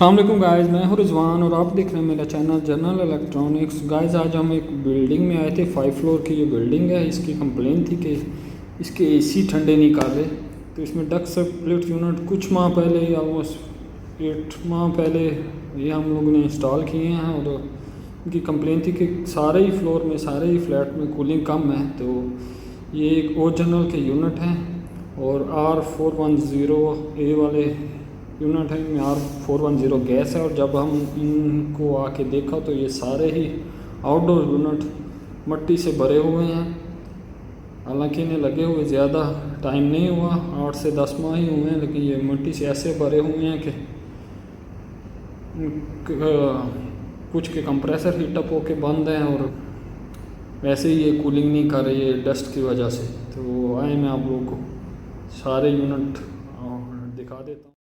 अस्सलाम वालेकुम गाइस, मैं हूं रिजवान और आप देख रहे हैं मेरा चैनल जनरल इलेक्ट्रॉनिक्स। गाइस आज हम एक बिल्डिंग में आए थे। 5 फ्लोर की ये बिल्डिंग है। इसकी कंप्लेन थी कि इसके एसी ठंडे नहीं कर रहे, तो इसमें डक्ट स्प्लिट यूनिट कुछ माह पहले, ऑलमोस्ट 8 माह पहले ये हम लोगों ने इंस्टॉल किए हैं। और इनकी कंप्लेन थी कि सारे ही फ्लोर में, सारे ही फ्लैट में कूलिंग कम है। तो ये एक ओरिजिनल के यूनिट हैं और R410A वाले यूनिट है। इनमें R410 गैस है। और जब हम इनको आके देखा तो ये सारे ही आउटडोर यूनिट मिट्टी से भरे हुए हैं। हालांकि इन्हें लगे हुए ज़्यादा टाइम नहीं हुआ, 8 से 10 माह ही हुए हैं, लेकिन ये मिट्टी से ऐसे भरे हुए हैं कि कुछ के कंप्रेसर हीटअप होके बंद हैं और वैसे ही ये कूलिंग नहीं कर रही है डस्ट की वजह से। तो आए मैं आप लोगों को सारे यूनिट दिखा देता हूँ।